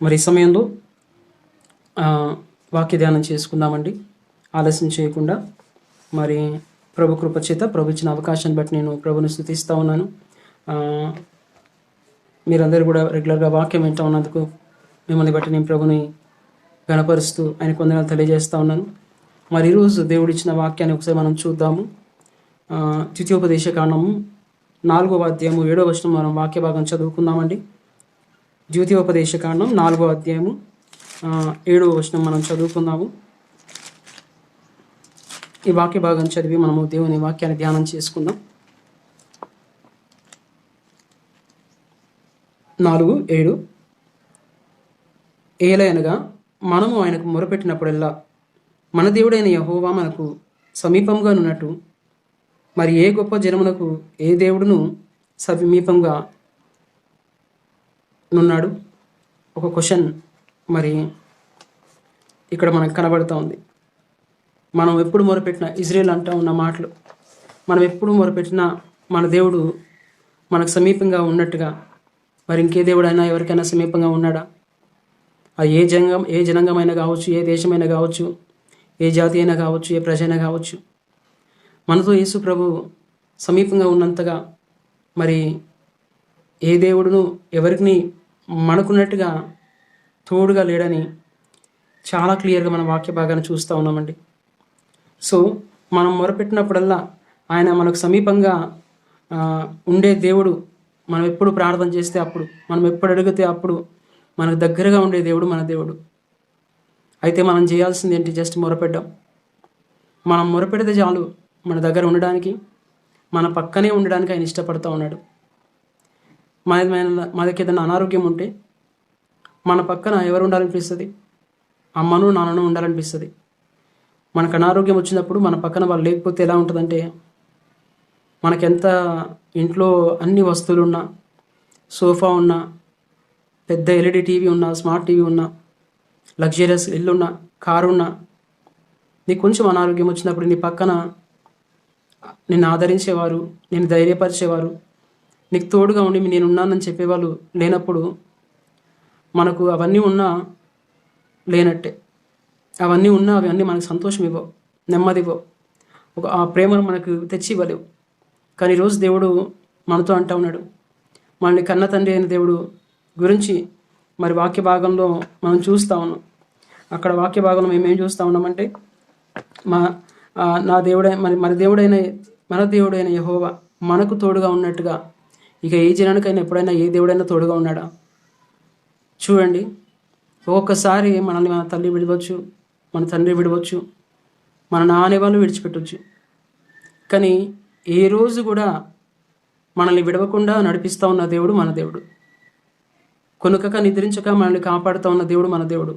మరి ఈ సమయంలో వాక్య ధ్యానం చేసుకుందామండి. ఆలస్యం చేయకుండా మరి ప్రభు కృప చేత ప్రభు ఇచ్చిన అవకాశాన్ని బట్టి నేను ప్రభుని స్తుతిస్తూ ఉన్నాను. మీరందరూ కూడా రెగ్యులర్గా వాక్యం వింటూ ఉన్నందుకు మిమ్మల్ని బట్టి నేను ప్రభుని గణపరుస్తూ ఆయన కొందనాలు తెలియజేస్తూ ఉన్నాను. మరి ఈరోజు దేవుడిచ్చిన వాక్యాన్ని ఒకసారి మనం చూద్దాము. ద్వితీయోపదేశ కాండము 4వ అధ్యాయము 7వ వచనం మనం వాక్య భాగం చదువుకుందామండి. ద్వితీయోపదేశ కాండం 4వ అధ్యాయము 7వ వచనం మనం చదువుకుందాము. ఈ వాక్య భాగం చదివి మనము దేవుని వాక్యాన్ని ధ్యానం చేసుకుందాం. 4:7 ఏలయనగా మనము ఆయనకు మొరపెట్టినప్పుడల్లా మన దేవుడైన యెహోవా మనకు సమీపంగా నున్నట్టు మరి ఏ గొప్ప జనమునకు ఏ దేవుడును సమీపంగా నున్నాడు. ఒక క్వశ్చన్ మరి ఇక్కడ మనకు కనబడుతూ ఉంది. మనం ఎప్పుడు మొరపెట్టినా ఇజ్రాయేల్ అంటూ ఉన్న మాటలు, మనం ఎప్పుడు మొరపెట్టినా మన దేవుడు మనకు సమీపంగా ఉన్నట్టుగా మరి ఇంకే దేవుడైనా ఎవరికైనా సమీపంగా ఉన్నాడా? అది ఏ జనాంగమైనా కావచ్చు, ఏ దేశమైనా కావచ్చు, ఏ జాతి అయినా కావచ్చు, ఏ ప్రజ అయినా కావచ్చు, మనతో యేసు ప్రభు సమీపంగా ఉన్నంతగా మరి ఏ దేవుడును ఎవరికి మనకున్నట్టుగా తోడుగా లేడని చాలా క్లియర్గా మన వాక్య భాగాన్ని చూస్తూ ఉన్నామండి. సో మనం మొరపెట్టినప్పుడల్లా ఆయన మనకు సమీపంగా ఉండే దేవుడు. మనం ఎప్పుడు ప్రార్థన చేస్తే అప్పుడు, మనం ఎప్పుడు అడిగితే అప్పుడు మనకు దగ్గరగా ఉండే దేవుడు మన దేవుడు. అయితే మనం చేయాల్సింది ఏంటి? జస్ట్ మొరపెట్టాం. మనం మొరపెడితే చాలు మన దగ్గర ఉండడానికి, మన పక్కనే ఉండడానికి ఆయన ఇష్టపడుతూ ఉన్నాడు. మనకి ఏదైనా అనారోగ్యం ఉంటే మన పక్కన ఎవరు ఉండాలనిపిస్తుంది? అమ్మను నాన్నను ఉండాలనిపిస్తుంది. మనకు అనారోగ్యం వచ్చినప్పుడు మన పక్కన వాళ్ళు లేకపోతే ఎలా ఉంటుందంటే, మనకెంత ఇంట్లో అన్ని వస్తువులు ఉన్నా, సోఫా ఉన్నా, పెద్ద ఎల్ఈడి టీవీ ఉన్నా, స్మార్ట్ టీవీ ఉన్నా, లగ్జరియస్ ఇల్లు ఉన్నా, కారు ఉన్నా, నీకు కొంచెం అనారోగ్యం వచ్చినప్పుడు నీ పక్కన నిన్ను ఆదరించేవారు, నేను ధైర్యపరిచేవారు, నీకు తోడుగా ఉండి నేనున్నానని చెప్పేవాళ్ళు లేనప్పుడు మనకు అవన్నీ ఉన్నా లేనట్టే. అవన్నీ ఉన్నా అవన్నీ మనకు సంతోషం ఇవ్వవు, నెమ్మది ఇవ్వవు, ఆ ప్రేమను మనకు తెచ్చి ఇవ్వలేవు. కానీ ఈరోజు దేవుడు మనతో అంటూ ఉన్నాడు. మనల్ని కన్న తండ్రి అయిన దేవుడు గురించి మరి వాక్య భాగంలో మనం చూస్తూ ఉన్నాం. అక్కడ వాక్య భాగంలో మేము ఏం చూస్తూ ఉన్నామంటే, నా దేవుడైన మన దేవుడైన యెహోవా మనకు తోడుగా ఉన్నట్టుగా ఇక ఏ జనానికైనా ఎప్పుడైనా ఏ దేవుడైనా తోడుగా ఉన్నాడా? చూడండి, ఒక్కొక్కసారి మనల్ని మన తల్లి విడవచ్చు, మన తండ్రి విడవచ్చు, మన నాన్న వాళ్ళు విడిచిపెట్టవచ్చు. కానీ ఏ రోజు కూడా మనల్ని విడవకుండా నడిపిస్తూ ఉన్న దేవుడు మన దేవుడు. కొనుకక నిద్రించక మనల్ని కాపాడుతూ ఉన్న దేవుడు మన దేవుడు.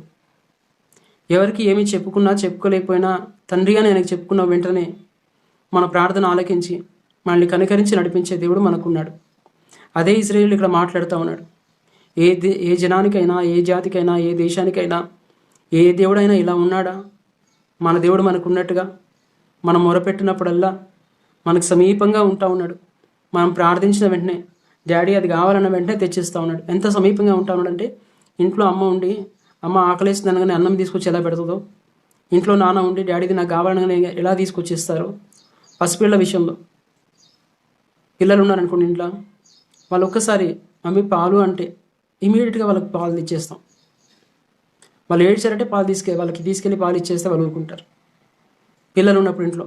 ఎవరికి ఏమి చెప్పుకున్నా చెప్పుకోలేకపోయినా తండ్రి అని ఆయనకు చెప్పుకున్న వెంటనే మన ప్రార్థన ఆలకించి మనల్ని కనికరించి నడిపించే దేవుడు మనకున్నాడు. అదే ఇజ్రాయేల్ ఇక్కడ మాట్లాడుతూ ఉన్నాడు. ఏ జనానికైనా, ఏ జాతికైనా, ఏ దేశానికైనా, ఏ దేవుడైనా ఇలా ఉన్నాడా? మన దేవుడు మనకున్నట్టుగా మనం మొరపెట్టినప్పుడల్లా మనకు సమీపంగా ఉంటా ఉన్నాడు. మనం ప్రార్థించిన వెంటనే డాడీ అది కావాలన్న వెంటనే తెచ్చిస్తూ ఉన్నాడు. ఎంత సమీపంగా ఉంటా ఉన్నాడంటే, ఇంట్లో అమ్మ ఉండి అమ్మ ఆకలేస్తుంది అనగానే అన్నం తీసుకొచ్చి ఎలా పెడుతుందో, ఇంట్లో నాన్న ఉండి డాడీది నాకు కావాలనగానే ఎలా తీసుకొచ్చి ఇస్తారో, పసిపిల్లల విషయంలో పిల్లలు ఉన్నారనుకోండి ఇంట్లో, వాళ్ళు ఒక్కసారి మమ్మీ పాలు అంటే ఇమీడియట్గా వాళ్ళకి పాలు ఇచ్చేస్తాం. వాళ్ళు ఏడ్చారంటే వాళ్ళకి తీసుకెళ్ళి పాలు ఇచ్చేస్తే వాళ్ళు ఊరుకుంటారు. పిల్లలు ఉన్నప్పుడు ఇంట్లో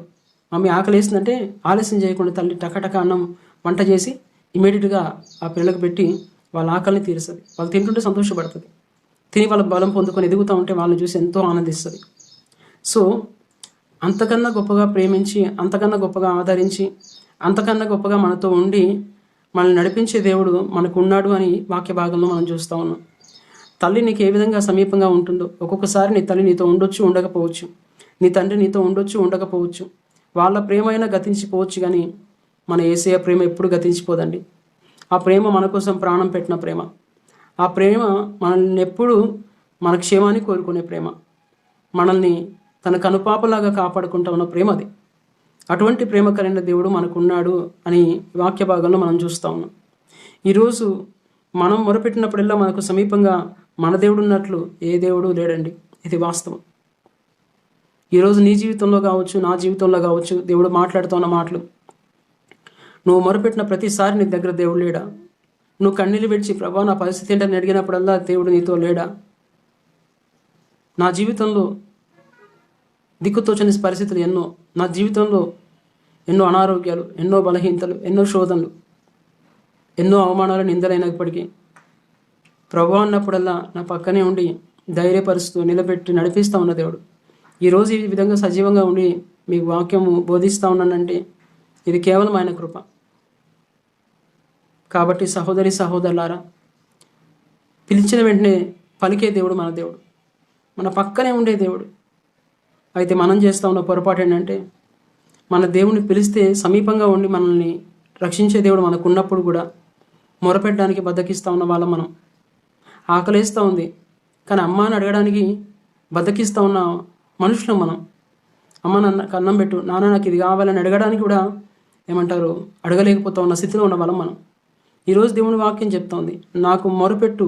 మమ్మీ ఆకలి వేస్తుందంటే ఆలస్యం చేయకుండా తల్లి టకటక అన్నం వంట చేసి ఇమీడియట్గా ఆ పిల్లలకు పెట్టి వాళ్ళ ఆకలిని తీరుస్తుంది. వాళ్ళు తింటుంటే సంతోషపడుతుంది. తిని వాళ్ళ బలం పొందుకొని ఎదుగుతూ ఉంటే వాళ్ళని చూసి ఎంతో ఆనందిస్తుంది. సో అంతకన్నా గొప్పగా ప్రేమించి, అంతకన్నా గొప్పగా ఆదరించి, అంతకన్నా గొప్పగా మనతో ఉండి మనల్ని నడిపించే దేవుడు మనకు ఉన్నాడు అని వాక్య భాగంలో మనం చూస్తూ ఉన్నాం. తల్లి నీకు ఏ విధంగా సమీపంగా ఉంటుందో, ఒక్కొక్కసారి నీ తల్లి నీతో ఉండొచ్చు, ఉండకపోవచ్చు, నీ తండ్రి నీతో ఉండొచ్చు, ఉండకపోవచ్చు, వాళ్ళ ప్రేమ అయినా గతించిపోవచ్చు. కానీ మన యేసయ్య ప్రేమ ఎప్పుడు గతించిపోదండి. ఆ ప్రేమ మన కోసం ప్రాణం పెట్టిన ప్రేమ. ఆ ప్రేమ మనల్ని ఎప్పుడు మన క్షేమాన్ని కోరుకునే ప్రేమ, మనల్ని తన కనుపాపలాగా కాపాడుకుంటూ ఉన్న ప్రేమ అది. అటువంటి ప్రేమ కలిగిన దేవుడు మనకున్నాడు అని వాక్య భాగంలో మనం చూస్తూ ఉన్నాం. ఈరోజు మనం మొరపెట్టినప్పుడల్లా మనకు సమీపంగా మన దేవుడు ఉన్నట్లు ఏ దేవుడు లేడండి. ఇది వాస్తవం. ఈరోజు నీ జీవితంలో కావచ్చు, నా జీవితంలో కావచ్చు, దేవుడు మాట్లాడుతున్న మాటలు, నువ్వు మొరపెట్టిన ప్రతిసారి నీ దగ్గర దేవుడు లేడా? నువ్వు కన్నీళ్ళు విడిచి ప్రభా నా పరిస్థితి ఏంటని అడిగినప్పుడల్లా దేవుడు నీతో లేడా? నా జీవితంలో దిక్కుతోచని పరిస్థితులు ఎన్నో, నా జీవితంలో ఎన్నో అనారోగ్యాలు, ఎన్నో బలహీనతలు, ఎన్నో శోధనలు, ఎన్నో అవమానాలు, నిందలైనప్పటికీ ప్రభు అన్నప్పుడల్లా నా పక్కనే ఉండి ధైర్యపరుస్తూ నిలబెట్టి నడిపిస్తూ ఉన్న దేవుడు. ఈరోజు ఈ విధంగా సజీవంగా ఉండి మీకు వాక్యము బోధిస్తూ ఉన్నానంటే ఇది కేవలం ఆయన కృప. కాబట్టి సహోదరి సహోదరులారా, పిలిచిన వెంటనే పలికే దేవుడు మన దేవుడు, మన పక్కనే ఉండే దేవుడు. అయితే మనం చేస్తూ ఉన్న పొరపాటు ఏంటంటే, మన దేవుని పిలిస్తే సమీపంగా ఉండి మనల్ని రక్షించే దేవుడు మనకు ఉన్నప్పుడు కూడా మొరపెట్టడానికి బద్దకిస్తూ ఉన్న వాళ్ళం మనం. ఆకలేస్తూ ఉంది కానీ అమ్మ అని అడగడానికి బద్దకిస్తూ ఉన్న మనుషులు మనం. అమ్మ నన్ను అన్నం పెట్టు, నాన్న నాకు ఇది కావాలని అడగడానికి కూడా ఏమంటారు అడగలేకపోతూ ఉన్న స్థితిలో ఉన్న వాళ్ళం మనం. ఈరోజు దేవుని వాక్యం చెప్తోంది, నాకు మొరపెట్టు,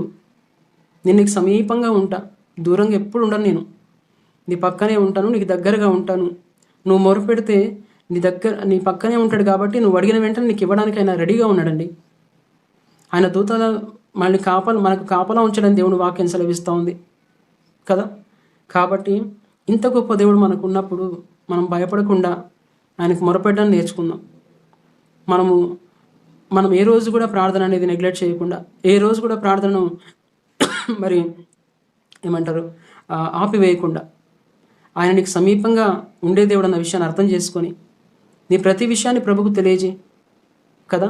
నేను నీకు సమీపంగా ఉంటా, దూరంగా ఎప్పుడు ఉండను, నేను నీ పక్కనే ఉంటాను, నీకు దగ్గరగా ఉంటాను. నువ్వు మొరపెడితే నీ పక్కనే ఉంటాడు కాబట్టి నువ్వు అడిగిన వెంటనే నీకు ఇవ్వడానికి ఆయన రెడీగా ఉన్నాడండి. ఆయన దూతల మనకు కాపలా ఉంచడానికి దేవుని వాక్యం సెలవిస్తూ ఉంది కదా. కాబట్టి ఇంత గొప్ప దేవుడు మనకు ఉన్నప్పుడు మనం భయపడకుండా ఆయనకు మొరపెట్టడం నేర్చుకుందాం. మనం ఏ రోజు కూడా ప్రార్థన అనేది నెగ్లెక్ట్ చేయకుండా, ఏ రోజు కూడా ప్రార్థనను మరి ఆపివేయకుండా, ఆయన నీకు సమీపంగా ఉండే దేవుడు అన్న విషయాన్ని అర్థం చేసుకొని నీ ప్రతి విషయాన్ని ప్రభుకు తెలియజేయి కదా.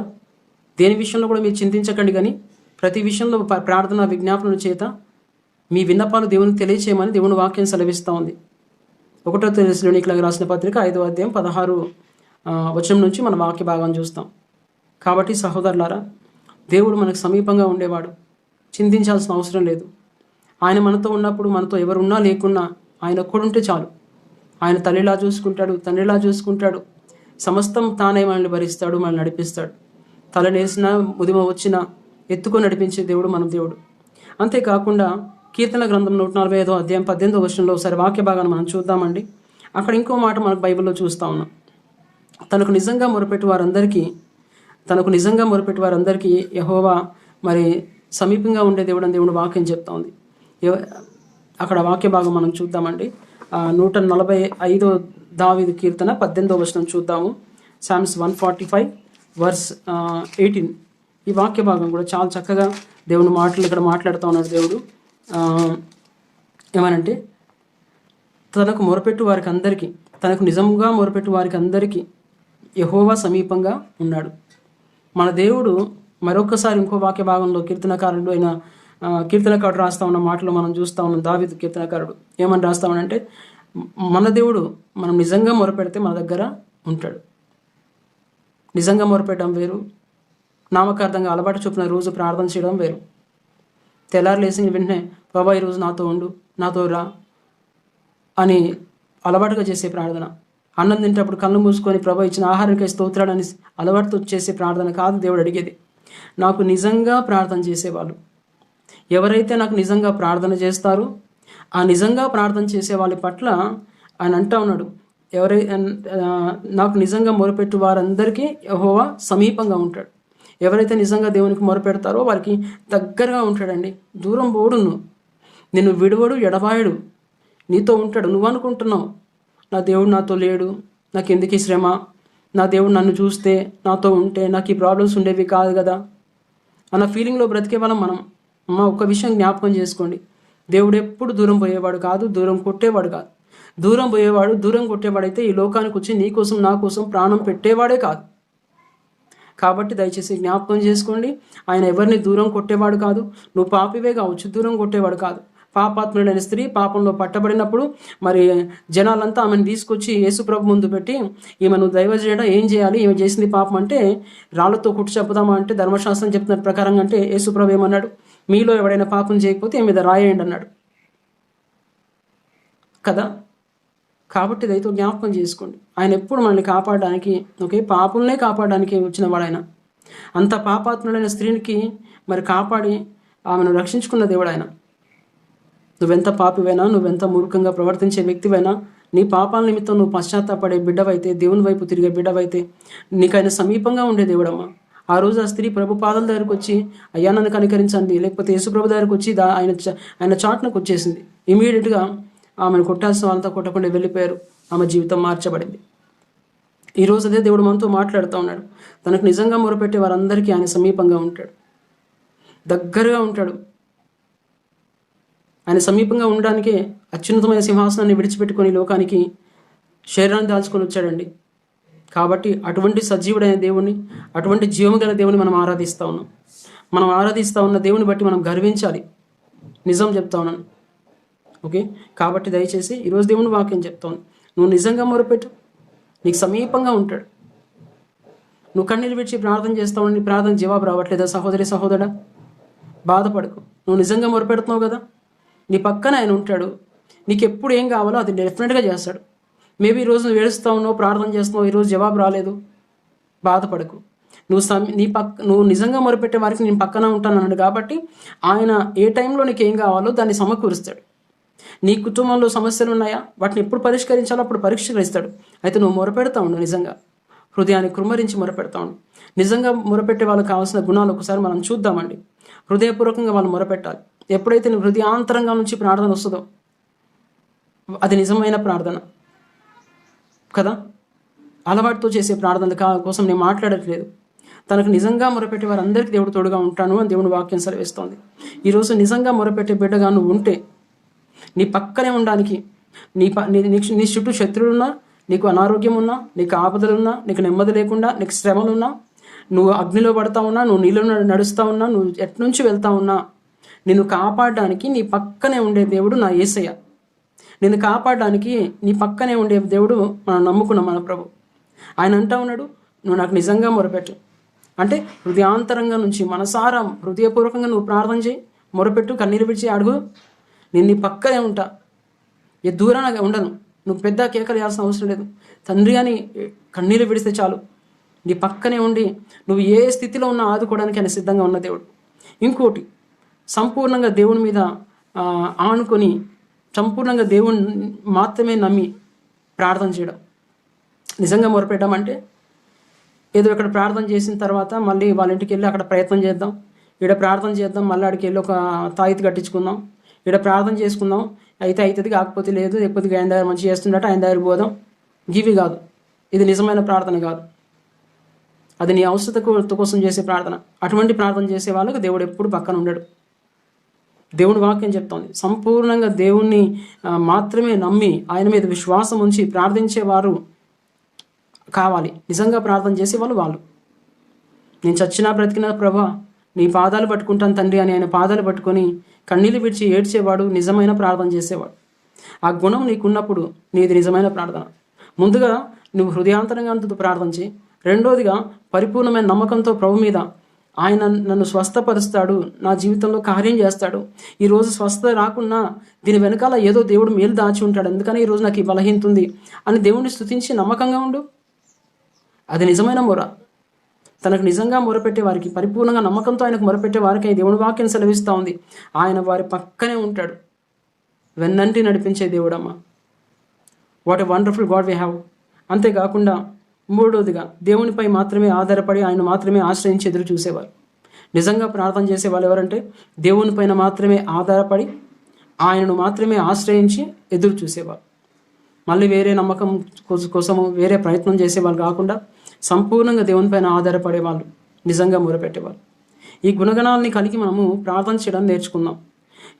దేని విషయంలో కూడా మీరు చింతించకండి, కానీ ప్రతి విషయంలో ప్రార్థన విజ్ఞాపనల చేత మీ విన్నపాలు దేవునికి తెలియచేయమని దేవుని వాక్యం సెలవిస్తూ ఉంది. 1 తెస్సలోనికీయులకు రాసిన పత్రిక 5వ అధ్యాయం 16 వచనం నుంచి మన వాక్య భాగం చూస్తాం. కాబట్టి సహోదరులారా, దేవుడు మనకు సమీపంగా ఉండేవాడు, చింతించాల్సిన అవసరం లేదు. ఆయన మనతో ఉన్నప్పుడు, మనతో ఎవరున్నా లేకున్నా ఆయన ఒక్కడుంటే చాలు. ఆయన తల్లిలా చూసుకుంటాడు, తండ్రిలా చూసుకుంటాడు, సమస్తం తానే మనల్ని భరిస్తాడు, మనల్ని నడిపిస్తాడు. తలనేసినా ముదిమ వచ్చినా ఎత్తుకొని నడిపించే దేవుడు మన దేవుడు. అంతేకాకుండా కీర్తన గ్రంథం 145వ అధ్యాయం 18వ వచనంలో ఒకసారి వాక్య భాగాన్ని మనం చూద్దామండి. అక్కడ ఇంకో మాట మనకు బైబిల్లో చూస్తూ ఉన్నాం. తనకు నిజంగా మొరపెట్టి వారందరికీ యెహోవా మరి సమీపంగా ఉండే దేవుడు అని దేవుడు వాక్యం చెప్తా ఉంది. అక్కడ వాక్య భాగం మనం చూద్దామండి. 145వ దావీదు కీర్తన 18వ వచనం చూద్దాము. Psalms 145 verse 18. ఈ వాక్య భాగం కూడా చాలా చక్కగా దేవుని మాటలు ఇక్కడ మాట్లాడుతూ ఉన్నాడు దేవుడు. ఏమనంటే, తనకు నిజంగా మొరపెట్టు వారికి అందరికీ యెహోవా సమీపంగా ఉన్నాడు. మన దేవుడు మరొకసారి ఇంకో వాక్య భాగంలో కీర్తనకారుడు రాస్తా ఉన్న మాటలు మనం చూస్తూ ఉన్నాం. దావీదు కీర్తనకారుడు ఏమని రాస్తామనంటే, మన దేవుడు మనం నిజంగా మొరపెడితే మన దగ్గర ఉంటాడు. నిజంగా మొరపెట్టడం వేరు, నామకార్థంగా అలవాటు చొప్పున రోజు ప్రార్థన చేయడం వేరు. తెల్లారు లేచిన వెంటనే ప్రభా ఈరోజు నాతో ఉండు, నాతో రా అని అలవాటుగా చేసే ప్రార్థన. అన్నం తింటప్పుడు కళ్ళు మూసుకొని ప్రభా ఇచ్చిన ఆహారానికై స్తోత్రాలని అలవాటుతో చేసే ప్రార్థన కాదు దేవుడు అడిగేది. నాకు నిజంగా ప్రార్థన చేసేవాళ్ళు, ఎవరైతే నాకు నిజంగా ప్రార్థన చేస్తారో ఆ నిజంగా ప్రార్థన చేసే వాళ్ళ పట్ల ఆయన అంటా ఉన్నాడు, నాకు నిజంగా మొరపెట్టు వారందరికీ యెహోవా సమీపంగా ఉంటాడు. ఎవరైతే నిజంగా దేవునికి మొరపెడతారో వారికి దగ్గరగా ఉంటాడండి. దూరం పోడు, నిన్ను విడువడు, ఎడబాయడు, నీతో ఉంటాడు. నువ్వు అనుకుంటున్నావు నా దేవుడు నాతో లేడు, నాకు ఎందుకు ఈ శ్రమ, నా దేవుడు నన్ను చూస్తే నాతో ఉంటే నాకు ఈ ప్రాబ్లమ్స్ ఉండేవి కాదు కదా అన్న ఫీలింగ్లో బ్రతికే వాళ్ళం మనం. ఒక్క విషయం జ్ఞాపకం చేసుకోండి, దేవుడు ఎప్పుడు దూరం పోయేవాడు కాదు, దూరం కొట్టేవాడు కాదు. దూరం కొట్టేవాడైతే ఈ లోకానికి వచ్చి నీ కోసం నా కోసం ప్రాణం పెట్టేవాడే కాదు. కాబట్టి దయచేసి జ్ఞాపకం చేసుకోండి, ఆయన ఎవరిని దూరం కొట్టేవాడు కాదు. నువ్వు పాపివే కావచ్చు, దూరం కొట్టేవాడు కాదు. పాపాత్ముడైన స్త్రీ పాపంలో పట్టబడినప్పుడు మరి జనాలంతా ఆమెను తీసుకొచ్చి యేసుప్రభు ముందు పెట్టి, ఈమె నువ్వు దైవజనుడా ఏం చేయాలి, ఈమె చేసింది పాపం అంటే రాళ్ళతో కుట్టి చెప్పుదామా అంటే ధర్మశాస్త్రం చెప్తున్న ప్రకారంగా అంటే యేసుప్రభు ఏమన్నాడు, మీలో ఎవడైనా పాపం చేయకపోతే ఈమె మీద రాయేయండి అన్నాడు కదా. కాబట్టి ఇదైతే జ్ఞాపకం చేసుకోండి, ఆయన ఎప్పుడు మనల్ని కాపాడడానికి, పాపులనే కాపాడడానికి వచ్చిన వాడు ఆయన. అంత పాపాత్ముడైన స్త్రీనికి మరి కాపాడి ఆమెను రక్షించుకున్న దేవుడు ఆయన. నువ్వెంత పాపివైనా, నువ్వెంత మూర్ఖంగా ప్రవర్తించే వ్యక్తివైనా, నీ పాపాల నిమిత్తం నువ్వు పశ్చాత్తాపడే బిడ్డవైతే, దేవుని వైపు తిరిగే బిడ్డవైతే నీకు ఆయన సమీపంగా ఉండే దేవుడమ్మా. ఆ రోజు ఆ స్త్రీ ప్రభు పాదాల దగ్గరకు వచ్చి, అయ్యా నన్ను కనికరించండి, లేకపోతే యేసు ప్రభు దగ్గరకు వచ్చి ఆయన చాటునకు వచ్చేసింది. ఇమీడియట్గా ఆమెను కొట్టాల్సిన వాళ్ళంతా కొట్టకుండా వెళ్ళిపోయారు. ఆమె జీవితం మార్చబడింది. ఈరోజు అదే దేవుడు మనతో మాట్లాడుతూ ఉన్నాడు. తనకు నిజంగా మొరపెట్టే వారందరికీ ఆయన సమీపంగా ఉంటాడు, దగ్గరగా ఉంటాడు. ఆయన సమీపంగా ఉండడానికే అత్యున్నతమైన సింహాసనాన్ని విడిచిపెట్టుకొని లోకానికి శరీరాన్ని దాల్చుకొని వచ్చాడండి. కాబట్టి అటువంటి సజీవుడైన దేవుణ్ణి, అటువంటి జీవము గల దేవుని మనం ఆరాధిస్తూ ఉన్నాం. మనం ఆరాధిస్తూ ఉన్న దేవుని బట్టి మనం గర్వించాలి. నిజం చెప్తా ఉన్నాను, ఓకే? కాబట్టి దయచేసి ఈరోజు దేవుని వాక్యం చెప్తాను. నువ్వు నిజంగా మొరపెట్టు, నీకు సమీపంగా ఉంటాడు. నువ్వు కన్నీళ్ళు విడిచి ప్రార్థన చేస్తావు, నీ ప్రార్థన జవాబు రావట్లేదా సహోదరి సహోదరుడా? బాధపడకు. నువ్వు నిజంగా మొరపెడుతున్నావు కదా, నీ పక్కన ఆయన ఉంటాడు. నీకు ఎప్పుడు ఏం కావాలో అది డెఫినెట్గా చేస్తాడు. మేబీ ఈరోజు నువ్వు ఏడుస్తూ ఉన్నావు, ప్రార్థన చేస్తున్నావు, ఈరోజు జవాబు రాలేదు, బాధపడకు. నువ్వు నిజంగా మొరపెట్టే వారికి నేను పక్కన ఉంటాను అన్నాడు. కాబట్టి ఆయన ఏ టైంలో నీకు ఏం కావాలో దాన్ని సమకూరుస్తాడు. నీ కుటుంబంలో సమస్యలు ఉన్నాయా, వాటిని ఎప్పుడు పరిష్కరించాలో అప్పుడు పరిష్కరిస్తాడు. అయితే నువ్వు మొరపెడతా ఉండు, నిజంగా హృదయాన్ని కృమ్మరించి మొరపెడతా ఉండు. నిజంగా మొరపెట్టే వాళ్ళకి కావాల్సిన గుణాలు ఒకసారి మనం చూద్దామండి. హృదయపూర్వకంగా వాళ్ళు మొరపెట్టాలి. ఎప్పుడైతే నీ హృదయాంతరంగా నుంచి ప్రార్థన వస్తుందో అది నిజమైన ప్రార్థన కదా. అలవాటుతో చేసే ప్రార్థనల కోసం నేను మాట్లాడట్లేదు. తనకు నిజంగా మొరపెట్టే వారందరికీ దేవుడు తోడుగా ఉంటాను అని దేవుని వాక్యం సెలవిస్తోంది. ఈరోజు నిజంగా మొరపెట్టే బిడ్డగా నువ్వు ఉంటే నీ పక్కనే ఉండడానికి, నీ చుట్టూ శత్రువులున్నా, నీకు అనారోగ్యం ఉన్నా, నీకు ఆపదలున్నా, నీకు నెమ్మది లేకుండా, నీకు శ్రమలున్నా, నువ్వు అగ్నిలో పడతా ఉన్నా, నువ్వు నీళ్ళలో నడుస్తూ ఉన్నా, నువ్వు ఎట్నుంచి వెళ్తా ఉన్నా, నిన్ను కాపాడడానికి నీ పక్కనే ఉండే దేవుడు నా యేసయ్య. నిన్ను కాపాడడానికి నీ పక్కనే ఉండే దేవుడు మనం నమ్ముకున్న మన ప్రభు. ఆయన అంటా ఉన్నాడు, నువ్వు నాకు నిజంగా మొరపెట్టు అంటే హృదయాంతరంగా నుంచి మనసారా హృదయపూర్వకంగా నువ్వు ప్రార్థన చేయి, మొరపెట్టు, కన్నీరు విడిచి అడుగు. నేను నీ పక్కనే ఉంటా, ఏ దూరాన ఉండను. నువ్వు పెద్ద కేకలు వేయాల్సిన అవసరం లేదు. తండ్రి అని కన్నీరు విడిస్తే చాలు, నీ పక్కనే ఉండి నువ్వు ఏ స్థితిలో ఉన్నా ఆదుకోవడానికి ఆయన సిద్ధంగా ఉన్న దేవుడు. ఇంకోటి, సంపూర్ణంగా దేవుని మీద ఆనుకొని సంపూర్ణంగా దేవుని మాత్రమే నమ్మి ప్రార్థన చేయడం. నిజంగా మొరపెట్టామంటే ఏదో ఇక్కడ ప్రార్థన చేసిన తర్వాత మళ్ళీ వాళ్ళ ఇంటికి వెళ్ళి అక్కడ ప్రయత్నం చేద్దాం, ఇక్కడ ప్రార్థన చేద్దాం, మళ్ళీ అక్కడికి వెళ్ళి ఒక తాయితీ కట్టించుకుందాం, ఇక్కడ ప్రార్థన చేసుకుందాం, అయితే అవుతుంది, కాకపోతే లేదు, లేకపోతే ఆయన దగ్గర మంచి చేస్తుండట ఆయన దగ్గర పోదాం. గివి కాదు, ఇది నిజమైన ప్రార్థన కాదు. అది నీ అవసరత కోసం చేసే ప్రార్థన. అటువంటి ప్రార్థన చేసే వాళ్ళకు దేవుడు ఎప్పుడు పక్కన ఉండడు. దేవుని వాక్యం చెప్తోంది, సంపూర్ణంగా దేవుణ్ణి మాత్రమే నమ్మి ఆయన మీద విశ్వాసం ఉంచి ప్రార్థించేవారు కావాలి. నిజంగా ప్రార్థన చేసేవాళ్ళు. నేను చచ్చినా బ్రతికినా ప్రభా నీ పాదాలు పట్టుకుంటాను తండ్రి అని ఆయన పాదాలు పట్టుకొని కన్నీళ్ళు విడిచి ఏడ్చేవాడు నిజమైన ప్రార్థన చేసేవాడు. ఆ గుణం నీకున్నప్పుడు నీది నిజమైన ప్రార్థన. ముందుగా నువ్వు హృదయాంతరంగా ప్రార్థన చేయి. రెండోదిగా పరిపూర్ణమైన నమ్మకంతో ప్రభు మీద, ఆయన నన్ను స్వస్థపరుస్తాడు, నా జీవితంలో కార్యం చేస్తాడు, ఈరోజు స్వస్థత రాకున్నా దీని వెనకాల ఏదో దేవుడు మేలు దాచి ఉంటాడు, ఎందుకని ఈరోజు నాకు ఈ బలహీనత ఉంది అని దేవుడిని స్తుతించి నమ్మకంగా ఉండు. అది నిజమైన మొర. తనకు నిజంగా మొరపెట్టే వారికి, పరిపూర్ణంగా నమ్మకంతో ఆయనకు మొరపెట్టే వారికి దేవుని వాక్యం సెలవిస్తూ ఉంది, ఆయన వారి పక్కనే ఉంటాడు. వెన్నంటి నడిపించే దేవుడమ్మ. What a wonderful God we have. అంతేకాకుండా మూడోదిగా దేవునిపై మాత్రమే ఆధారపడి ఆయన మాత్రమే ఆశ్రయించి ఎదురు చూసేవారు. నిజంగా ప్రార్థన చేసే వాళ్ళు ఎవరంటే దేవునిపైన మాత్రమే ఆధారపడి ఆయనను మాత్రమే ఆశ్రయించి ఎదురు చూసేవారు. మళ్ళీ వేరే నమ్మకం కోసము వేరే ప్రయత్నం చేసేవాళ్ళు కాకుండా సంపూర్ణంగా దేవునిపైన ఆధారపడేవాళ్ళు, నిజంగా మొరపెట్టేవాళ్ళు. ఈ గుణగణాలని కలిగి మనము ప్రార్థన చేయడం నేర్చుకుందాం.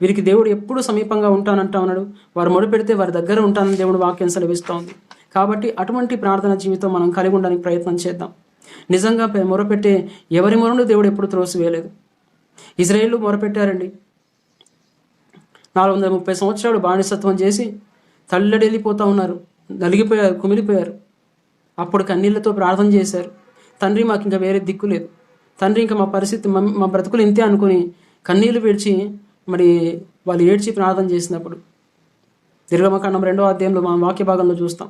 వీరికి దేవుడు ఎప్పుడు సమీపంగా ఉంటానంటా ఉన్నాడు. వారు మొరపెడితే వారి దగ్గర ఉంటానని దేవుడు వాక్యం సెలవిస్తూ ఉంది. కాబట్టి అటువంటి ప్రార్థన జీవితం మనం కలిగి ఉండడానికి ప్రయత్నం చేద్దాం. నిజంగా మొరపెట్టే ఎవరి మొరను దేవుడు ఎప్పుడు త్రోసివేయలేదు. ఇజ్రాయేలు మొరపెట్టారండి. 430 సంవత్సరాలు బానిసత్వం చేసి తల్లడెళ్ళిపోతూ ఉన్నారు, నలిగిపోయారు, కుమిలిపోయారు. అప్పుడు కన్నీళ్లతో ప్రార్థన చేశారు, తండ్రి మాకు ఇంకా వేరే దిక్కు లేదు, తండ్రి ఇంకా మా పరిస్థితి, మా బ్రతుకులు ఇంతే అనుకుని కన్నీళ్లు విడిచి మరి వాళ్ళు ఏడ్చి ప్రార్థన చేసినప్పుడు నిర్గమకాండం 2వ అధ్యాయంలో మనం వాక్య భాగంలో చూస్తాం.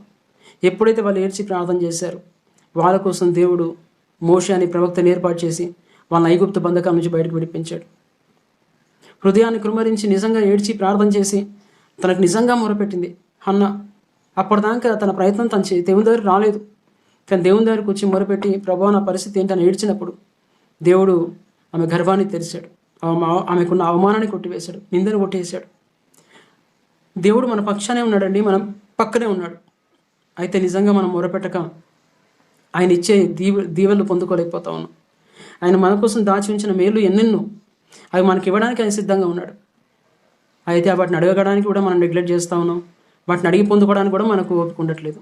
ఎప్పుడైతే వాళ్ళు ఏడ్చి ప్రార్థన చేశారో వాళ్ళ కోసం దేవుడు మోషే అనే ప్రవక్తను ఏర్పాటు చేసి వాళ్ళని ఐగుప్తు బంధకాల నుంచి బయటకు విడిపించాడు. హృదయాన్ని కృమ్మరించి నిజంగా ఏడ్చి ప్రార్థన చేసి తనకు నిజంగా మొరపెట్టింది హన్న. అప్పటిదాకా తన ప్రయత్నం తను దేవుని దగ్గరికి రాలేదు. కానీ దేవుని దగ్గరికి వచ్చి మొరపెట్టి ప్రభువా నా పరిస్థితి ఏంటని ఏడ్చినప్పుడు దేవుడు ఆమె గర్భాన్ని తెరిచాడు. ఆమెకున్న అవమానాన్ని కొట్టివేశాడు, నిందను కొట్టేశాడు. దేవుడు మన పక్షానే ఉన్నాడండి, మనం పక్కనే ఉన్నాడు. అయితే నిజంగా మనం మొరపెట్టక ఆయన ఇచ్చే దీవెనలు పొందుకోలేకపోతా ఉన్నాం. ఆయన మన కోసం దాచి ఉంచిన మేలు ఎన్నెన్నో అవి మనకి ఇవ్వడానికి ఆయన సిద్ధంగా ఉన్నాడు. అయితే వాటిని అడగడానికి కూడా మనం నెగ్లెక్ట్ చేస్తూ ఉన్నాం. వాటిని అడిగి పొందుకోవడానికి కూడా మనకు ఓపిక ఉండట్లేదు.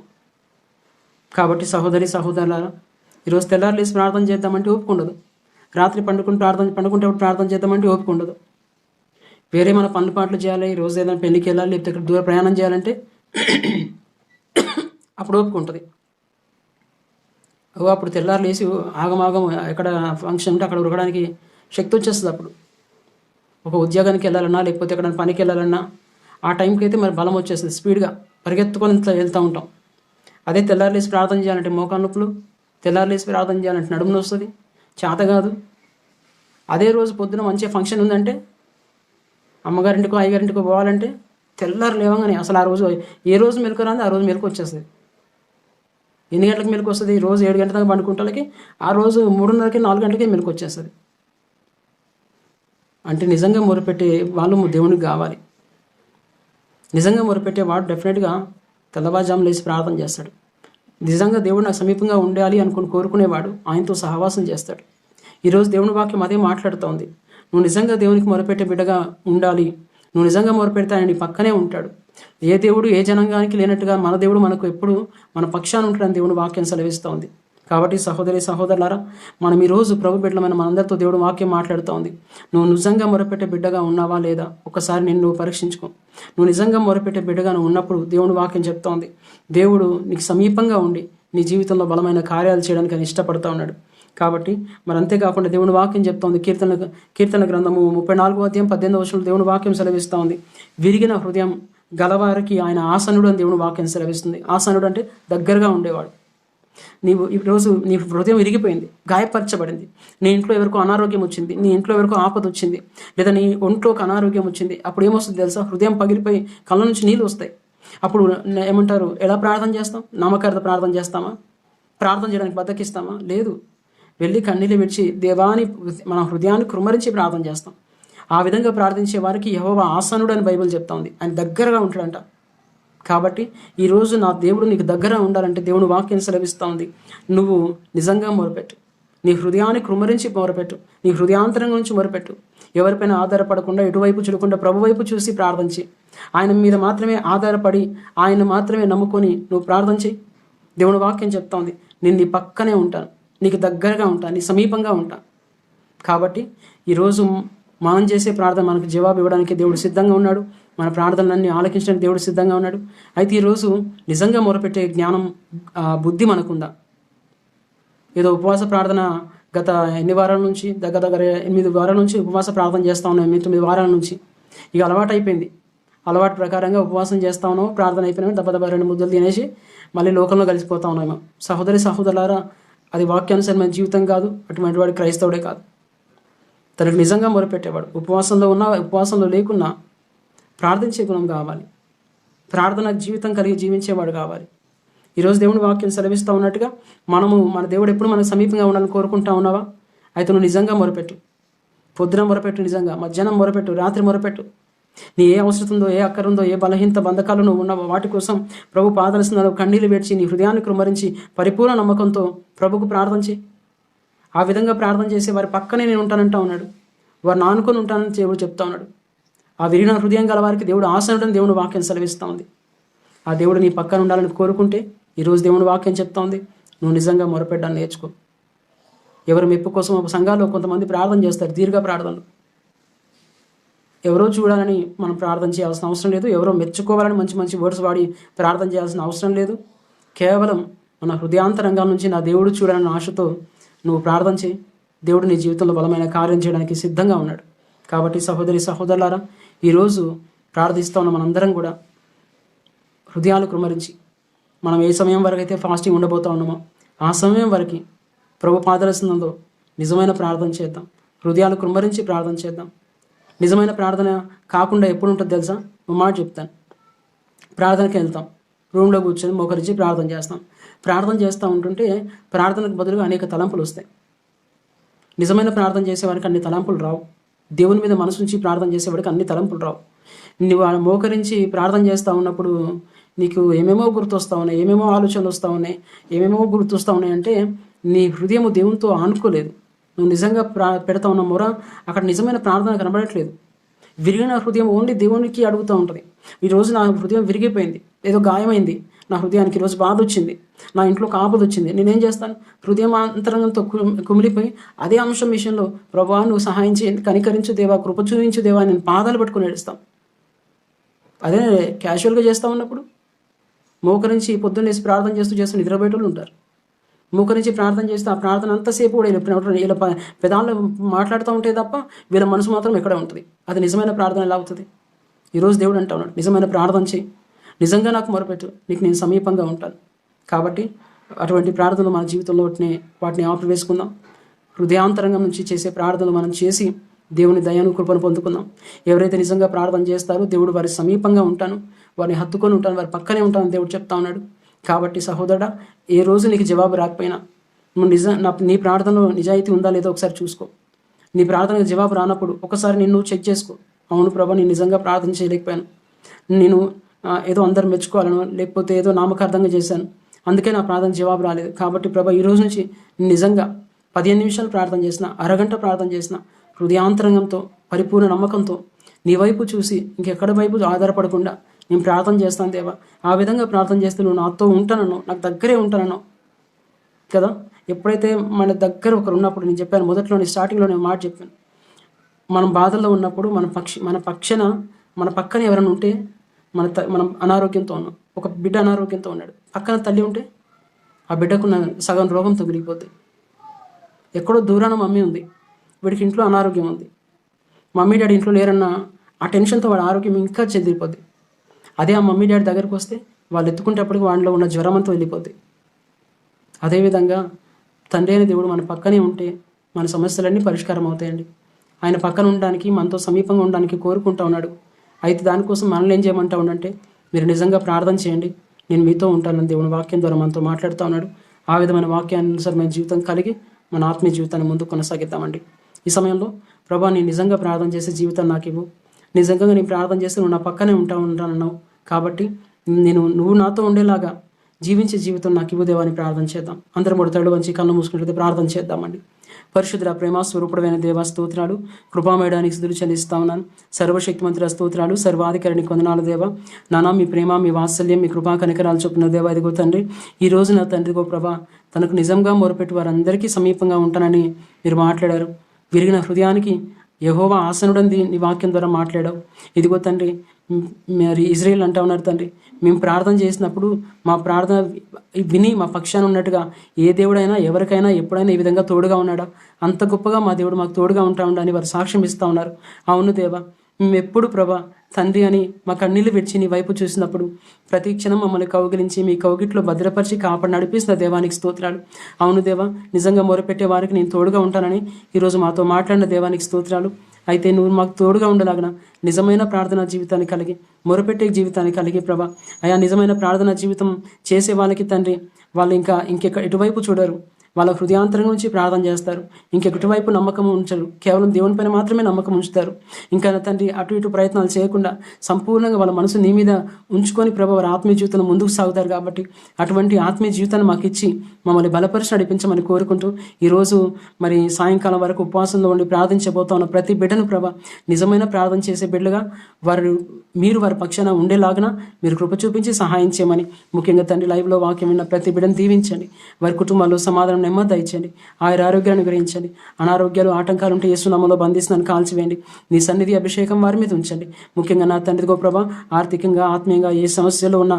కాబట్టి సహోదరి సహోదరులారా, ఈరోజు తెల్లారు లేసి ప్రార్థన చేద్దామంటే ఓపిక ఉండదు. రాత్రి పండుకుంటే ప్రార్థన చేద్దామంటే ఓపిక ఉండదు. వేరే మన పనులు పాటలు చేయాలి, ఈరోజు ఏదైనా పెళ్ళికి వెళ్ళాలి, లేకపోతే ఇక్కడ దూర ప్రయాణం చేయాలంటే అప్పుడు ఓపిక ఉంటుంది. అప్పుడు తెల్లారు లేచి ఆగమాగం ఎక్కడ ఫంక్షన్ ఉంటే అక్కడ ఉరకడానికి శక్తి వచ్చేస్తుంది. అప్పుడు ఒక ఉద్యోగానికి వెళ్ళాలన్నా లేకపోతే ఎక్కడ పనికి వెళ్ళాలన్నా ఆ టైంకి అయితే మరి బలం వచ్చేస్తుంది, స్పీడ్గా పరిగెత్తుకొని వెళ్తూ ఉంటాం. అదే తెల్లారు లేసి ప్రార్థన చేయాలంటే మోకాళ్ళ నొప్పులు, తెల్లారు లేసి ప్రార్థన చేయాలంటే నడుమును వస్తుంది, చేత కాదు. అదే రోజు పొద్దున మంచి ఫంక్షన్ ఉందంటే అమ్మగారింటికో అయ్యగారింటికో పోవాలంటే తెల్లారు లేవగానే అసలు ఆ రోజు ఏ రోజు మెలకు రాంది ఆ రోజు మెలకు వచ్చేస్తుంది. ఎన్ని గంటలకు మెలకు వస్తుంది? రోజు 7 గంటల దాకా పండుకుంటాలకి ఆ రోజు 3:30కి 4 గంటలకి మెలకు వచ్చేస్తుంది. అంటే నిజంగా మొరపెట్టే వాళ్ళు దేవునికి కావాలి. నిజంగా మొరపెట్టే వాడు డెఫినెట్గా తెల్లవారుజాము లేచి ప్రార్థన చేస్తాడు. నిజంగా దేవుడు నాకు సమీపంగా ఉండాలి అనుకుని కోరుకునేవాడు ఆయనతో సహవాసం చేస్తాడు. ఈరోజు దేవుని వాక్యం అదే మాట్లాడుతోంది. నువ్వు నిజంగా దేవునికి మొరపెట్టే బిడ్డగా ఉండాలి. నువ్వు నిజంగా మొరపెడితే ఆయన నీ పక్కనే ఉంటాడు. ఏ దేవుడు ఏ జనాంగానికి లేనట్టుగా మన దేవుడు మనకు ఎప్పుడు మన పక్షాన ఉంటాడని దేవుని వాక్యం సెలవిస్తూ ఉంది. కాబట్టి సహోదరి సహోదరులారా, మనం ఈరోజు ప్రభు బిడ్డలమైన మనందరితో దేవుడు వాక్యం మాట్లాడుతూ ఉంది. నువ్వు నిజంగా మొరపెట్టే బిడ్డగా ఉన్నావా లేదా ఒకసారి నిన్ను పరీక్షించుకో. నువ్వు నిజంగా మొరపెట్టే బిడ్డగా నువ్వు ఉన్నప్పుడు దేవుని వాక్యం చెప్తా ఉంది, దేవుడు నీకు సమీపంగా ఉండి నీ జీవితంలో బలమైన కార్యాలు చేయడానికి ఆయన ఇష్టపడుతూ ఉన్నాడు. కాబట్టి మరి అంతేకాకుండా దేవుని వాక్యం చెప్తా ఉంది, కీర్తన గ్రంథము 34వ అధ్యాయం 18వ వచనంలో దేవుని వాక్యం సెలవిస్తూ ఉంది, విరిగిన హృదయం గలవారికి ఆయన ఆసనుడు అని దేవుని వాక్యం సెలవిస్తుంది. ఆసనుడు అంటే దగ్గరగా ఉండేవాడు. ఈరోజు నీ హృదయం విరిగిపోయింది, గాయపరచబడింది, నీ ఇంట్లో ఎవరికో అనారోగ్యం వచ్చింది, నీ ఇంట్లో ఎవరికో ఆపద వచ్చింది, లేదా నీ ఒంట్లోకి అనారోగ్యం వచ్చింది. అప్పుడు ఏమొస్తుంది తెలుసా? హృదయం పగిలిపోయి కళ్ళ నుంచి నీళ్ళు వస్తాయి. అప్పుడు ఏమంటారు? ఎలా ప్రార్థన చేస్తాం? నామకార్థ ప్రార్థన చేస్తామా? ప్రార్థన చేయడానికి బద్దకిస్తామా? లేదు. వెళ్ళి కన్నీళ్ళు విడిచి దేవాని మన హృదయాన్ని కృమ్మరించి ప్రార్థన చేస్తాం. ఆ విధంగా ప్రార్థించే వారికి యెహోవా ఆసనుడు అని బైబిల్ చెప్తా ఉంది. ఆయన దగ్గరగా ఉంటాడంట. కాబట్టి ఈరోజు నా దేవుడు నీకు దగ్గర ఉండాలంటే దేవుని వాక్యం సెలవిస్తూ ఉంది, నువ్వు నిజంగా మొరపెట్టు. నీ హృదయాన్ని కృమ్మరించి మొరపెట్టు, నీ హృదయాంతరం నుంచి మొరపెట్టు. ఎవరిపైన ఆధారపడకుండా ఎటువైపు చూడకుండా ప్రభు వైపు చూసి ప్రార్థించి ఆయన మీద మాత్రమే ఆధారపడి ఆయన మాత్రమే నమ్ముకొని నువ్వు ప్రార్థన చేయి. దేవుని వాక్యం చెప్తా ఉంది, నేను నీ పక్కనే ఉంటాను, నీకు దగ్గరగా ఉంటాను, నీ సమీపంగా ఉంటాను. కాబట్టి ఈరోజు మనం చేసే ప్రార్థన మనకు జవాబు ఇవ్వడానికి దేవుడు సిద్ధంగా ఉన్నాడు. మన ప్రార్థనలన్నీ ఆలకించడానికి దేవుడు సిద్ధంగా ఉన్నాడు. అయితే ఈరోజు నిజంగా మొరపెట్టే జ్ఞానం బుద్ధి మనకుందా? ఏదో ఉపవాస ప్రార్థన గత ఎన్ని వారాల నుంచి దగ్గర 8 వారాల నుంచి ఉపవాస ప్రార్థన చేస్తూ ఉన్నాం, 9 వారాల నుంచి. ఇక అలవాటు అయిపోయింది. అలవాటు ప్రకారంగా ఉపవాసం చేస్తూ ఉన్నాము, ప్రార్థన అయిపోయినాము, దెబ్బ 2 ముద్దలు తినేసి మళ్ళీ లోకంలో కలిసిపోతా ఉన్నాము. సహోదరి సహోదరులారా, అది వాక్యానుసరమైన జీవితం కాదు. అటువంటి వాడు క్రైస్తవుడే కాదు. తనకు నిజంగా మొరపెట్టేవాడు ఉపవాసంలో ఉన్నా ఉపవాసంలో లేకున్నా ప్రార్థించే గుణం కావాలి, ప్రార్థన జీవితం కలిగి జీవించేవాడు కావాలి. ఈరోజు దేవుని వాక్యం సెలవిస్తూ ఉన్నట్టుగా మన దేవుడు ఎప్పుడు మనకు సమీపంగా ఉండాలని కోరుకుంటా ఉన్నావా? అయితే నువ్వు నిజంగా మొరపెట్టు. పొద్దున మొరపెట్టు, నిజంగా మధ్యాహ్నం మొరపెట్టు, రాత్రి మొరపెట్టు. నీ ఏ అవసరం ఉందో, ఏ అక్కరుందో, ఏ బలహీనత బంధకాలు నువ్వు ఉన్నావో వాటి కోసం ప్రభు పాదరసనాలు కన్నీళ్ళు వేడ్చి నీ హృదయాన్ని కృమ్మరించి పరిపూర్ణ నమ్మకంతో ప్రభుకు ప్రార్థన చేయి. ఆ విధంగా ప్రార్థన చేసి వారి పక్కనే నేను ఉంటానంటా ఉన్నాడు, వారిని ఆనుకొని ఉంటానని దేవుడు చెప్తా ఉన్నాడు. ఆ విరిగిన హృదయం గల వారికి దేవుడు ఆసనుడని దేవుని వాక్యం సెలవిస్తూ ఉంది. ఆ దేవుడు నీ పక్కన ఉండాలని కోరుకుంటే ఈరోజు దేవుని వాక్యం చెప్తా ఉంది, నువ్వు నిజంగా మొరపెట్టడాన్ని నేర్చుకో. ఎవరు మెప్పు కోసం సంఘాల్లో కొంతమంది ప్రార్థన చేస్తారు, దీర్ఘ ప్రార్థనలు. ఎవరో చూడాలని మనం ప్రార్థన చేయాల్సిన అవసరం లేదు, ఎవరో మెచ్చుకోవాలని మంచి మంచి వర్డ్స్ వాడి ప్రార్థన చేయాల్సిన అవసరం లేదు. కేవలం మన హృదయాంతరంగాల నుంచి నా దేవుడు చూడాలన్న ఆశతో నువ్వు ప్రార్థన చేయి. దేవుడు నీ జీవితంలో బలమైన కార్యం చేయడానికి సిద్ధంగా ఉన్నాడు. కాబట్టి సహోదరి సహోదరులారా, ఈరోజు ప్రార్థిస్తూ ఉన్న మనందరం కూడా హృదయాలు కృమ్మరించి మనం ఏ సమయం వరకు అయితే ఫాస్టింగ్ ఉండబోతూ ఉన్నామో ఆ సమయం వరకు ప్రభు పాదరసనంలో నిజమైన ప్రార్థన చేద్దాం, హృదయాలు కృమ్మరించి ప్రార్థన చేద్దాం. నిజమైన ప్రార్థన కాకుండా ఎప్పుడు ఉంటుందో తెలుసా? ఒక మాట చెప్తాను. ప్రార్థనకి వెళ్తాం, రూమ్లో కూర్చొని మోకరించి ప్రార్థన చేస్తాం. ప్రార్థన చేస్తూ ఉంటుంటే ప్రార్థనకు బదులుగా అనేక తలంపులు వస్తాయి. నిజమైన ప్రార్థన చేసేవారికి అన్ని తలంపులు రావు. దేవుని మీద మనసు నుంచి ప్రార్థన చేసేవాడికి అన్ని తలంపులు రావు. నువ్వు మోకరించి ప్రార్థన చేస్తూ ఉన్నప్పుడు నీకు ఏమేమో గుర్తొస్తూ ఉన్నాయి, ఏమేమో ఆలోచనలు వస్తూ ఉన్నాయి, ఏమేమో గుర్తొస్తూ ఉన్నాయి అంటే నీ హృదయం దేవునితో ఆనుకోలేదు. నువ్వు నిజంగా పెడతా ఉన్న మొర అక్కడ నిజమైన ప్రార్థన కనబడట్లేదు. విరిగిన హృదయం ఓన్లీ దేవునికి అడుగుతూ ఉంటుంది. ఈరోజు నా హృదయం విరిగిపోయింది, ఏదో గాయమైంది, నా హృదయానికి ఈరోజు బాధ వచ్చింది, నా ఇంట్లో ఆపద వచ్చింది, నేనేం చేస్తాను? హృదయం అంతరంగంతో కుమిలిపోయి అదే అంశం విషయంలో ప్రభువా నువ్వు సహాయం చేయండి, కనికరించు దేవా, కృప చూపించు దేవా, నేను పాదాలు పట్టుకుని ఏడుస్తాం. అదే క్యాజువల్గా చేస్తూ ఉన్నప్పుడు మోకరించి పొద్దున్నేసి ప్రార్థన చేస్తూ నిద్రపోయేటోళ్ళు ఉంటారు. మోకరించి ప్రార్థన చేస్తే ఆ ప్రార్థన అంతసేపు కూడా వీళ్ళ పెదాల్లో మాట్లాడుతూ ఉంటే తప్ప వీళ్ళ మనసు మాత్రం ఎక్కడ ఉంటుంది. అది నిజమైన ప్రార్థన ఎలా అవుతుంది? ఈరోజు దేవుడు అంటా ఉన్నాడు, నిజమైన ప్రార్థన చేయి, నిజంగా నాకు మొరపెట్టు, నీకు నేను సమీపంగా ఉంటాను. కాబట్టి అటువంటి ప్రార్థనలు మన జీవితంలో వాటిని ఆపివేసుకుందాం. హృదయాంతరంగం నుంచి చేసే ప్రార్థనలు మనం చేసి దేవుని దయను కృపను పొందుకుందాం. ఎవరైతే నిజంగా ప్రార్థన చేస్తారో దేవుడు వారి సమీపంగా ఉంటాను, వారిని హత్తుకొని ఉంటాను, వారి పక్కనే ఉంటాను దేవుడు చెప్తా ఉన్నాడు. కాబట్టి సహోదరుడా, ఏ రోజు నీకు జవాబు రాకపోయినా నువ్వు నీ ప్రార్థనలో నిజాయితీ ఉందా లేదో ఒకసారి చూసుకో. నీ ప్రార్థనకు జవాబు రానప్పుడు ఒకసారి నిన్ను చెక్ చేసుకో. అవును ప్రభా, నేను నిజంగా ప్రార్థన చేయలేకపోయాను, నేను ఏదో అందరు మెచ్చుకోవాలను, లేకపోతే ఏదో నామకార్థంగా చేశాను, అందుకే నా ప్రార్థన జవాబు రాలేదు. కాబట్టి ప్రభా, ఈ రోజు నుంచి నిజంగా 15 నిమిషాలు ప్రార్థన చేసిన, అరగంట ప్రార్థన చేసిన, హృదయాంతరంగంతో పరిపూర్ణ నమ్మకంతో నీ వైపు చూసి ఇంకెక్కడి వైపు ఆధారపడకుండా నేను ప్రార్థన చేస్తాను దేవా. ఆ విధంగా ప్రార్థన చేస్తే నువ్వు నాతో ఉంటానన్నావు, నాకు దగ్గరే ఉంటానన్నావు కదా. ఎప్పుడైతే మన దగ్గర ఒకరు ఉన్నప్పుడు, నేను చెప్పాను మొదట్లోనే స్టార్టింగ్లో నేను మాట చెప్పాను, మనం బాధల్లో ఉన్నప్పుడు మన పక్కన ఎవరైనా ఉంటే మనం అనారోగ్యంతో ఉన్నాం, ఒక బిడ్డ అనారోగ్యంతో ఉన్నాడు, పక్కన తల్లి ఉంటే ఆ బిడ్డకున్న సగం రోగం తగిలిపోద్ది. ఎక్కడో దూరాన మమ్మీ ఉంది, వీడికి ఇంట్లో అనారోగ్యం ఉంది, మమ్మీ డాడీ ఇంట్లో లేరన్న ఆ టెన్షన్తో వాడి ఆరోగ్యం ఇంకా చెదిరిపోద్ది. అదే ఆ మమ్మీ డాడీ దగ్గరికి వస్తే వాళ్ళు ఎత్తుకుంటేప్పటికి వాళ్ళలో ఉన్న జ్వరం అంతా వెళ్ళిపోద్ది. అదేవిధంగా తండ్రి అయిన దేవుడు మన పక్కనే ఉంటే మన సమస్యలన్నీ పరిష్కారం అవుతాయండి. ఆయన పక్కన ఉండడానికి, మనతో సమీపంగా ఉండడానికి కోరుకుంటా ఉన్నాడు. అయితే దానికోసం మనల్ని ఏం చేయమంటా ఉండంటే, మీరు నిజంగా ప్రార్థన చేయండి, నేను మీతో ఉంటానని దేవుని వాక్యం ద్వారా మనతో మాట్లాడుతూ ఉన్నాడు. ఆ విధమైన వాక్యానుసారమైన జీవితం కలిగి మన ఆత్మీయ జీవితాన్ని ముందుకు కొనసాగిద్దామండి. ఈ సమయంలో ప్రభా, నేను నిజంగా ప్రార్థన చేసే జీవితం నాకు ఇవ్వు, నిజంగా నేను ప్రార్థన చేస్తే నువ్వు నా పక్కనే ఉంటానన్నావు, కాబట్టి నువ్వు నాతో ఉండేలాగా జీవించే జీవితం నాకు ఇవ్వుదేవా అని ప్రార్థన చేద్దాం. అందరం తరడు వంచి కళ్ళు మూసుకుంటే ప్రార్థన చేద్దామండి. పరిశుద్ధ ప్రేమ స్వరూపుడమైన దేవా స్తోత్రాలు, కృపామేయడానికి స్థుతులు చెల్లిస్తా ఉన్నాను. సర్వశక్తిమంతుల స్తోత్రాలు, సర్వాధికారిని కొందనాలు దేవా. నానా మీ ప్రేమ, మీ వాత్సల్యం, మీ కృపా కనికరాలు చొప్పున దేవా ఇదిగో తండ్రి, ఈ రోజు నా తండ్రిగో ప్రభా, తనకు నిజంగా మొరపెట్టి వారందరికీ సమీపంగా ఉంటానని మీరు మాట్లాడారు. విరిగిన హృదయానికి యెహోవా ఆసనుడని నీ వాక్యం ద్వారా మాట్లాడావు. ఇదిగో తండ్రి, మరి ఇజ్రాయేల్ అంటా ఉన్నారు తండ్రి, మేము ప్రార్థన చేసినప్పుడు మా ప్రార్థన విని మా పక్షాన ఉన్నట్టుగా ఏ దేవుడైనా ఎవరికైనా ఎప్పుడైనా ఈ విధంగా తోడుగా ఉన్నాడా? అంత గొప్పగా మా దేవుడు మాకు తోడుగా ఉంటా ఉండని వారు సాక్ష్యం ఇస్తూ ఉన్నారు. అవును దేవా, మేము ఎప్పుడు ప్రభా తండ్రి అని మా కన్నీళ్ళు విడిచి నీ వైపు చూసినప్పుడు ప్రతి క్షణం మమ్మల్ని కౌగిలించి మీ కౌగిట్లో భద్రపరిచి కాపాడి నడిపిస్తున్న దేవానికి స్తోత్రాలు. అవును దేవా, నిజంగా మొరపెట్టే వారికి నేను తోడుగా ఉంటానని ఈరోజు మాతో మాట్లాడిన దేవానికి స్తోత్రాలు. అయితే నువ్వు మాకు తోడుగా ఉండలాగిన నిజమైన ప్రార్థనా జీవితాన్ని కలిగి, మొరపెట్టే జీవితాన్ని కలిగి ప్రభా, అయా నిజమైన ప్రార్థనా జీవితం చేసే వాళ్ళకి తండ్రి, వాళ్ళు ఎటువైపు చూడరు, వాళ్ళ హృదయాంతరం నుంచి ప్రార్థన చేస్తారు, ఇంకెటువైపు నమ్మకం ఉంచరు, కేవలం దేవుని పైన మాత్రమే నమ్మకం ఉంచుతారు. ఇంకా తండ్రి అటు ఇటు ప్రయత్నాలు చేయకుండా సంపూర్ణంగా వాళ్ళ మనసు నీ మీద ఉంచుకొని ప్రభు వారి ఆత్మీయ జీవితంలో ముందుకు సాగుతారు. కాబట్టి అటువంటి ఆత్మీయ జీవితాన్ని మాకు ఇచ్చి మమ్మల్ని బలపరిచి నడిపించమని కోరుకుంటూ, ఈరోజు మరి సాయంకాలం వరకు ఉపవాసంలో ఉండి ప్రార్థించబోతా ఉన్న ప్రతి బిడ్డను ప్రభ నిజమైన ప్రార్థన చేసే బిడ్డలుగా మీరు వారి పక్షాన ఉండేలాగా మీరు కృప చూపించి సహాయం చేయమని, ముఖ్యంగా తండ్రి లైవ్లో వాక్యం విన్న ప్రతి బిడ్డను దీవించండి, వారి కుటుంబాల్లో సమాధానం నెమ్మది దయచేయండి, ఆయన ఆరోగ్యాన్ని గ్రహించండి, అనారోగ్యాలు ఆటంకాలు ఉంటే యేసు నామములో బంధిస్తున్నాను కాల్చివేయండి, నీ సన్నిధి అభిషేకం వారి మీద ఉంచండి. ముఖ్యంగా నా తండ్రి గో ప్రభా, ఆర్థికంగా ఆత్మీయంగా ఏ సమస్యలో ఉన్న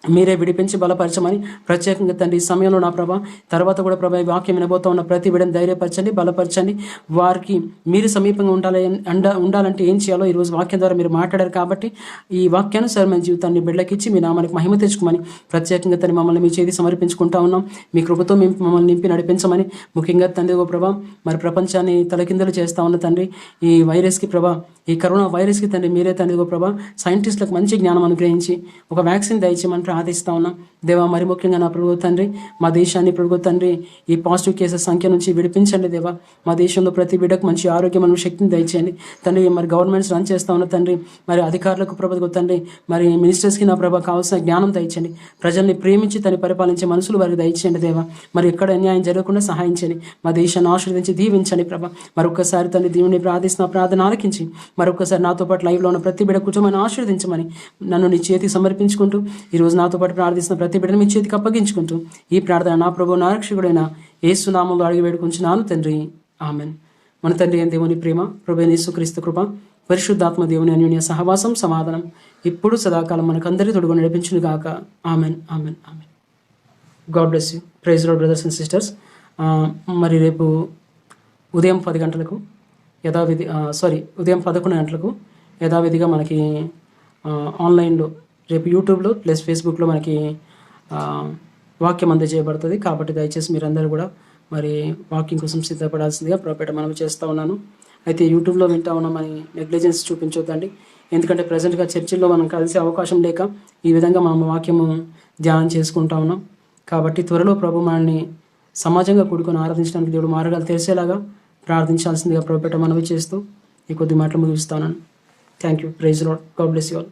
మీరే విడిపించి బలపరచమని ప్రత్యేకంగా తండ్రి ఈ సమయంలో నా ప్రభా తర్వాత కూడా ప్రభా ఈ వాక్యం వినబోతా ఉన్న ప్రతి బిడ్డను ధైర్యపరచండి, బలపరచండి. వారికి మీరు సమీపంగా ఉండాలంటే ఏం చేయాలో ఈరోజు వాక్యం ద్వారా మీరు మాట్లాడారు కాబట్టి ఈ వాక్యానుసారమైన జీవితాన్ని బిడ్డలకిచ్చి మీ నామానికి మహిమ తెచ్చుకోమని ప్రత్యేకంగా తండ్రి మమ్మల్ని మీ చేతి సమర్పించుకుంటా ఉన్నాం. మీ కృపతో మమ్మల్ని నింపి నడిపించమని, ముఖ్యంగా తండ్రి ఓ ప్రభా మరి ప్రపంచాన్ని తలకిందులు చేస్తా ఉన్న తండ్రి ఈ వైరస్కి ప్రభా ఈ కరోనా వైరస్కి తండ్రి మీరే తండ్రి ఓ ప్రభా సైంటిస్టులకు మంచి జ్ఞానం అనుగ్రహించి ఒక వ్యాక్సిన్ దయచేయమని ప్రార్థిస్తా ఉన్నాం. దేవా మరి ముఖ్యంగా నా ప్రభు తండ్రి మా దేశాన్ని ప్రభు తండ్రి ఈ పాజిటివ్ కేసెస్ సంఖ్య నుంచి విడిపించండి. దేవా మా దేశంలో ప్రతి బిడ్డకు మంచి ఆరోగ్యమైన శక్తిని దయచేయండి తండ్రి. మరి గవర్నమెంట్స్ రన్ చేస్తా ఉన్న తండ్రి మరి అధికారులకు ప్రభు తండ్రి మరి మినిస్టర్స్కి నా ప్రభా కావాల్సిన జ్ఞానం దయచేయండి. ప్రజల్ని ప్రేమించి తను పరిపాలించే మనసులు వారికి దయచేయండి. దేవా మరి ఎక్కడ అన్యాయం జరగకుండా సహాయం చేయండి. మా దేశాన్ని ఆశీర్వదించి దీవించండి ప్రభా. మరొకసారి తండ్రి దేవుని ప్రార్థిస్తున్న ప్రార్థన ఆలకించి మరొకసారి నాతో పాటు లైవ్లో ఉన్న ప్రతి బిడ్డ కుటుంబాన్ని ఆశీర్వదించమని నన్ను నీ చేతికి సమర్పించుకుంటూ ఈరోజు నాతో పాటు ప్రార్థిస్తున్న ప్రతి బిడ్డను మీ చేతికి అప్పగించుకుంటూ ఈ ప్రార్థన నా ప్రభు నా రక్షకుడైన యేసు నామములో అడిగి వేడుకుంటున్నాను తండ్రి, ఆమెన్. మన తండ్రి అయిన దేవుని ప్రేమ, ప్రభు అయిన యేసుక్రీస్తు కృప, పరిశుద్ధాత్మ దేవుని అన్యోన్య సహవాసం సమాధానం ఇప్పుడు సదాకాలం మనకందరి తోడుగా నడిపించును గాక. Amen, amen, amen. God bless you. Praise lord brothers and sisters. మరి రేపు ఉదయం 10 గంటలకు ఉదయం 11 గంటలకు యథావిధిగా మనకి ఆన్లైన్లో రేపు యూట్యూబ్లో ప్లస్ ఫేస్బుక్లో మనకి వాక్యం అందజేయబడుతుంది. కాబట్టి దయచేసి మీరందరూ కూడా మరి వాకింగ్ కోసం సిద్ధపడాల్సిందిగా ప్రోపేట మనం చేస్తూ ఉన్నాను. అయితే యూట్యూబ్లో వింటా ఉన్నామని నెగ్లిజెన్స్ చూపించొద్దండి. ఎందుకంటే ప్రజెంట్గా చర్చిల్లో మనం కలిసే అవకాశం లేక ఈ విధంగా మనం వాక్యము ధ్యానం చేసుకుంటా ఉన్నాం. కాబట్టి త్వరలో ప్రభు మనల్ని సమాజంగా కూడుకొని ఆరాధించడానికి దేవుడు మార్గాలు తెలిసేలాగా ప్రార్థించాల్సిందిగా ప్రోపేట మనవి చేస్తూ ఈ కొద్ది మాటలు ముగిస్తాను. Thank you. Praise lord. God bless you all.